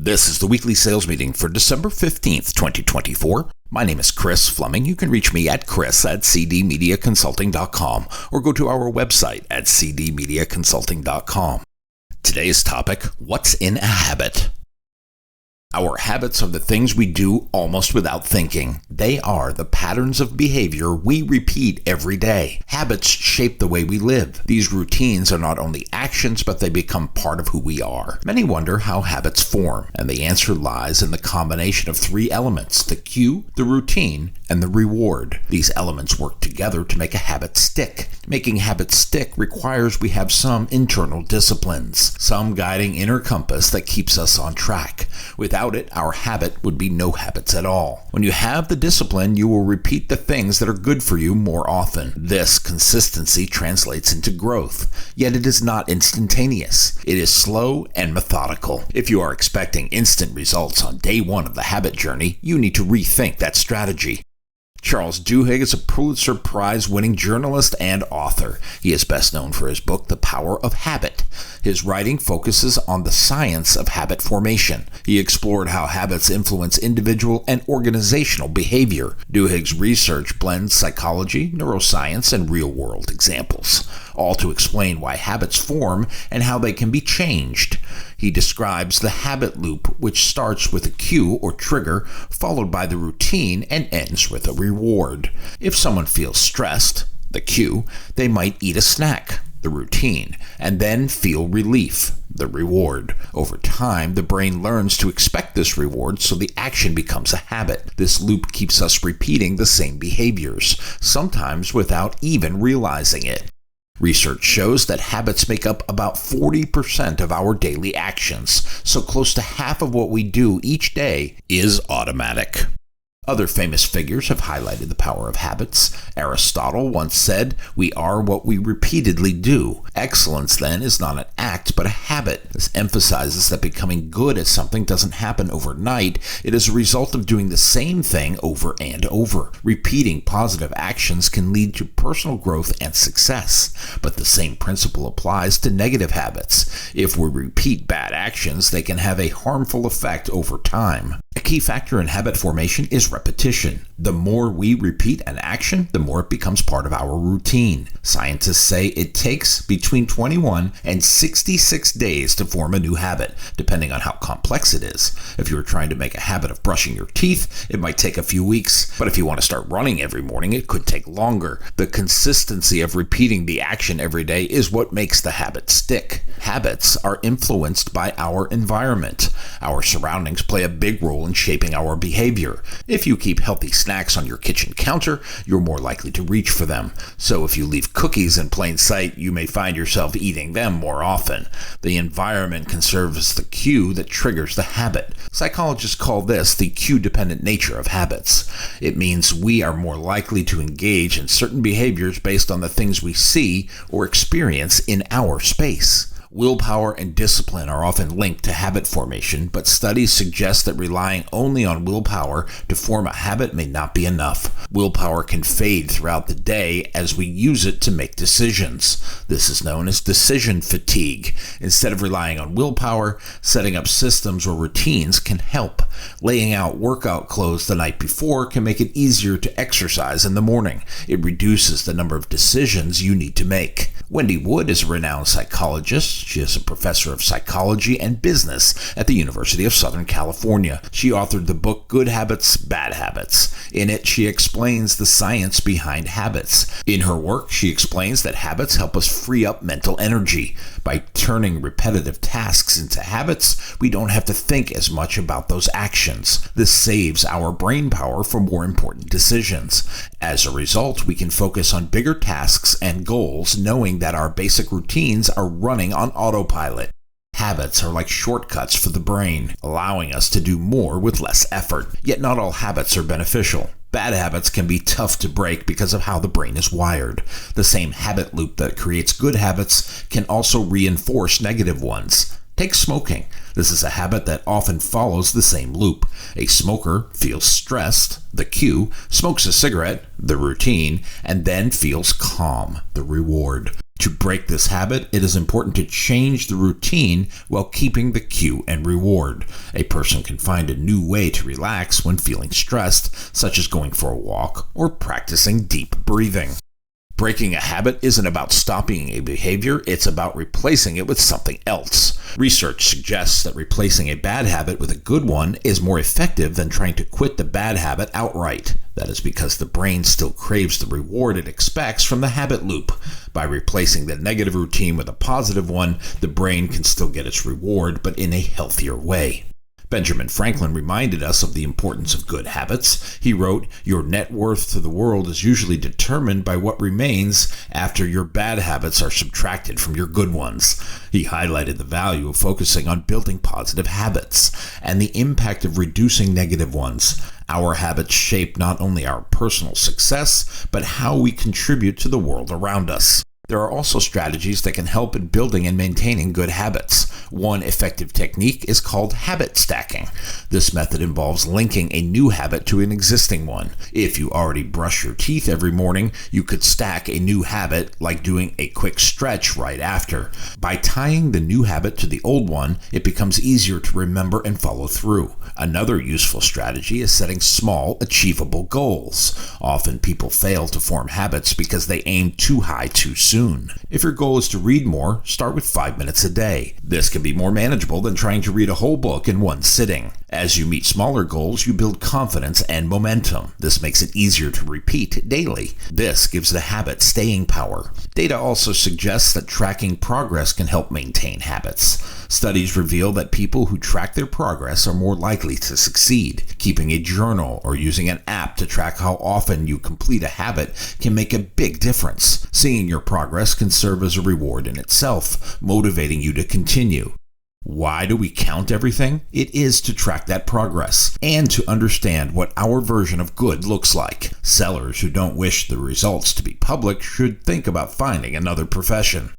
This is the weekly sales meeting for December 15th, 2024. My name is Chris Fleming. You can reach me at chris@cdmediaconsulting.com or go to our website at cdmediaconsulting.com. Today's topic, what's in a habit? Our habits are the things we do almost without thinking. They are the patterns of behavior we repeat every day. Habits shape the way we live. These routines are not only actions, but they become part of who we are. Many wonder how habits form, and the answer lies in the combination of three elements: the cue, the routine, and the reward. These elements work together to make a habit stick. Making habits stick requires we have some internal disciplines, some guiding inner compass that keeps us on track. Without it, our habit would be no habits at all. When you have the discipline, you will repeat the things that are good for you more often. This consistency translates into growth, yet it is not instantaneous. It is slow and methodical. If you are expecting instant results on day one of the habit journey, you need to rethink that strategy. Charles Duhigg is a Pulitzer Prize-winning journalist and author. He is best known for his book, The Power of Habit. His writing focuses on the science of habit formation. He explored how habits influence individual and organizational behavior. Duhigg's research blends psychology, neuroscience, and real-world examples, all to explain why habits form and how they can be changed. He describes the habit loop, which starts with a cue or trigger, followed by the routine, and ends with a reward. If someone feels stressed, the cue, they might eat a snack, the routine, and then feel relief, the reward. Over time, the brain learns to expect this reward, so the action becomes a habit. This loop keeps us repeating the same behaviors, sometimes without even realizing it. Research shows that habits make up about 40% of our daily actions, so close to half of what we do each day is automatic. Other famous figures have highlighted the power of habits. Aristotle once said, "We are what we repeatedly do." Excellence, then, is not an act, but a habit. This emphasizes that becoming good at something doesn't happen overnight. It is a result of doing the same thing over and over. Repeating positive actions can lead to personal growth and success, but the same principle applies to negative habits. If we repeat bad actions, they can have a harmful effect over time. A key factor in habit formation is repetition. The more we repeat an action, the more it becomes part of our routine. Scientists say it takes between 21 and 66 days to form a new habit, depending on how complex it is. If you are trying to make a habit of brushing your teeth, it might take a few weeks, but if you want to start running every morning, it could take longer. The consistency of repeating the action every day is what makes the habit stick. Habits are influenced by our environment. Our surroundings play a big role in shaping our behavior. If you keep healthy snacks on your kitchen counter, you're more likely to reach for them. So if you leave cookies in plain sight, you may find yourself eating them more often. The environment can serve as the cue that triggers the habit. Psychologists call this the cue-dependent nature of habits. It means we are more likely to engage in certain behaviors based on the things we see or experience in our space. Willpower and discipline are often linked to habit formation, but studies suggest that relying only on willpower to form a habit may not be enough. Willpower can fade throughout the day as we use it to make decisions. This is known as decision fatigue. Instead of relying on willpower, setting up systems or routines can help. Laying out workout clothes the night before can make it easier to exercise in the morning. It reduces the number of decisions you need to make. Wendy Wood is a renowned psychologist. She is a professor of psychology and business at the University of Southern California. She authored the book Good Habits, Bad Habits. In it, she explains the science behind habits. In her work, she explains that habits help us free up mental energy. By turning repetitive tasks into habits, we don't have to think as much about those actions. This saves our brain power for more important decisions. As a result, we can focus on bigger tasks and goals, knowing that our basic routines are running on autopilot. Habits are like shortcuts for the brain, allowing us to do more with less effort. Yet not all habits are beneficial. Bad habits can be tough to break because of how the brain is wired. The same habit loop that creates good habits can also reinforce negative ones. Take smoking. This is a habit that often follows the same loop. A smoker feels stressed, the cue, smokes a cigarette, the routine, and then feels calm, the reward. To break this habit, it is important to change the routine while keeping the cue and reward. A person can find a new way to relax when feeling stressed, such as going for a walk or practicing deep breathing. Breaking a habit isn't about stopping a behavior, it's about replacing it with something else. Research suggests that replacing a bad habit with a good one is more effective than trying to quit the bad habit outright. That is because the brain still craves the reward it expects from the habit loop. By replacing the negative routine with a positive one, the brain can still get its reward, but in a healthier way. Benjamin Franklin reminded us of the importance of good habits. He wrote, "Your net worth to the world is usually determined by what remains after your bad habits are subtracted from your good ones." He highlighted the value of focusing on building positive habits and the impact of reducing negative ones. Our habits shape not only our personal success, but how we contribute to the world around us. There are also strategies that can help in building and maintaining good habits. One effective technique is called habit stacking. This method involves linking a new habit to an existing one. If you already brush your teeth every morning, you could stack a new habit like doing a quick stretch right after. By tying the new habit to the old one, it becomes easier to remember and follow through. Another useful strategy is setting small, achievable goals. Often people fail to form habits because they aim too high too soon. If your goal is to read more, start with 5 minutes a day. This can be more manageable than trying to read a whole book in one sitting. As you meet smaller goals, you build confidence and momentum. This makes it easier to repeat daily. This gives the habit staying power. Data also suggests that tracking progress can help maintain habits. Studies reveal that people who track their progress are more likely to succeed. Keeping a journal or using an app to track how often you complete a habit can make a big difference. Seeing your progress can serve as a reward in itself, motivating you to continue. Why do we count everything? It is to track that progress and to understand what our version of good looks like. Sellers who don't wish the results to be public should think about finding another profession.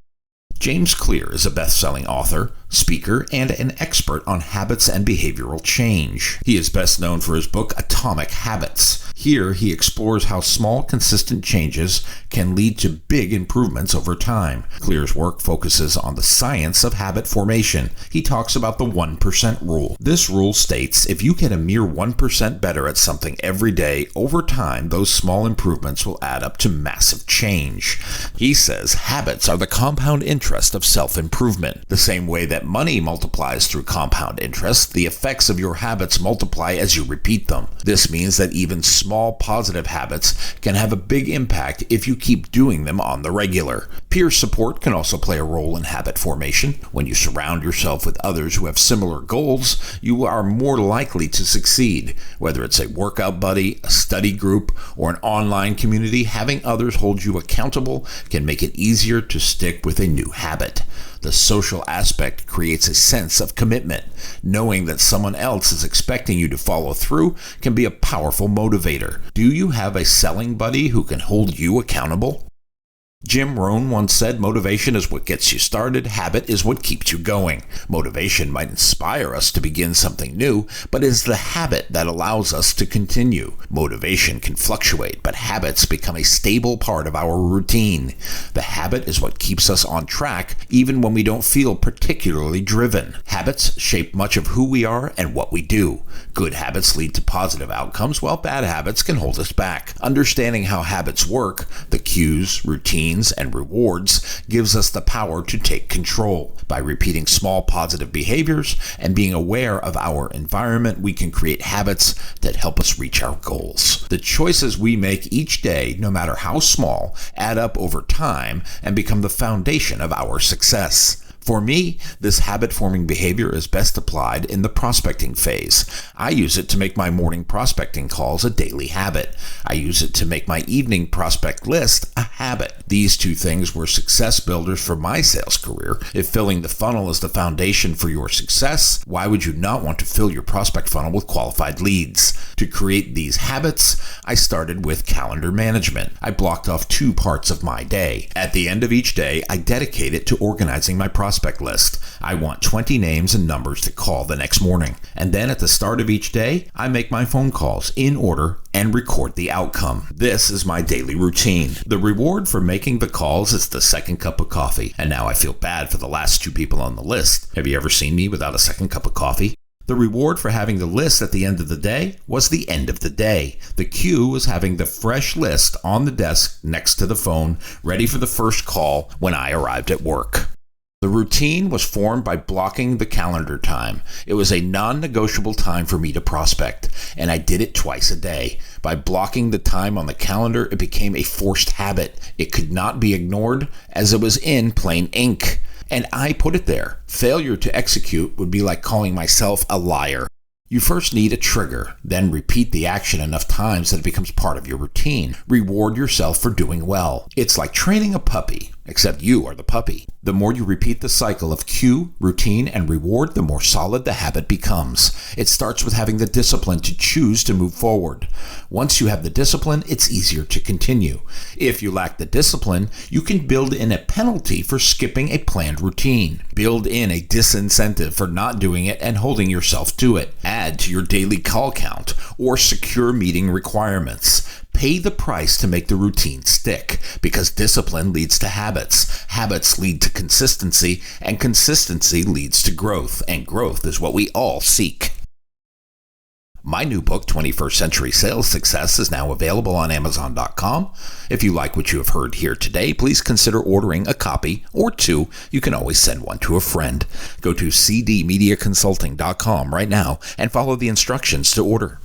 James Clear is a best-selling author, speaker, and an expert on habits and behavioral change. He is best known for his book Atomic Habits. Here, he explores how small, consistent changes can lead to big improvements over time. Clear's work focuses on the science of habit formation. He talks about the 1% rule. This rule states if you get a mere 1% better at something every day, over time, those small improvements will add up to massive change. He says habits are the compound interest of self-improvement. The same way that money multiplies through compound interest, the effects of your habits multiply as you repeat them. This means that even small positive habits can have a big impact if you keep doing them on the regular. Peer support can also play a role in habit formation. When you surround yourself with others who have similar goals, you are more likely to succeed. Whether it's a workout buddy, a study group, or an online community, having others hold you accountable can make it easier to stick with a new habit. The social aspect creates a sense of commitment. Knowing that someone else is expecting you to follow through can be a powerful motivator. Do you have a selling buddy who can hold you accountable? Jim Rohn once said, "Motivation is what gets you started, habit is what keeps you going." Motivation might inspire us to begin something new, but it is the habit that allows us to continue. Motivation can fluctuate, but habits become a stable part of our routine. The habit is what keeps us on track, even when we don't feel particularly driven. Habits shape much of who we are and what we do. Good habits lead to positive outcomes, while bad habits can hold us back. Understanding how habits work, the cues, routines, and rewards gives us the power to take control. By repeating small positive behaviors and being aware of our environment, we can create habits that help us reach our goals. The choices we make each day, no matter how small, add up over time and become the foundation of our success. For me, this habit-forming behavior is best applied in the prospecting phase. I use it to make my morning prospecting calls a daily habit. I use it to make my evening prospect list a habit. These two things were success builders for my sales career. If filling the funnel is the foundation for your success, why would you not want to fill your prospect funnel with qualified leads? To create these habits, I started with calendar management. I blocked off 2 parts of my day. At the end of each day, I dedicate it to organizing my prospect list. I want 20 names and numbers to call the next morning. And then at the start of each day, I make my phone calls in order and record the outcome. This is my daily routine. The reward for making the calls is the second cup of coffee. And now I feel bad for the last 2 people on the list. Have you ever seen me without a second cup of coffee? The reward for having the list at the end of the day was the end of the day. The cue was having the fresh list on the desk next to the phone, ready for the first call when I arrived at work. The routine was formed by blocking the calendar time. It was a non-negotiable time for me to prospect, and I did it twice a day. By blocking the time on the calendar, it became a forced habit. It could not be ignored as it was in plain ink. And I put it there. Failure to execute would be like calling myself a liar. You first need a trigger, then repeat the action enough times that it becomes part of your routine. Reward yourself for doing well. It's like training a puppy, except you are the puppy. The more you repeat the cycle of cue, routine, and reward, the more solid the habit becomes. It starts with having the discipline to choose to move forward. Once you have the discipline, it's easier to continue. If you lack the discipline, you can build in a penalty for skipping a planned routine. Build in a disincentive for not doing it and holding yourself to it. Add to your daily call count or secure meeting requirements. Pay the price to make the routine stick, because discipline leads to habits. Habits lead to consistency, and consistency leads to growth, and growth is what we all seek. My new book, 21st Century Sales Success, is now available on Amazon.com. If you like what you have heard here today, please consider ordering a copy or two. You can always send one to a friend. Go to cdmediaconsulting.com right now and follow the instructions to order.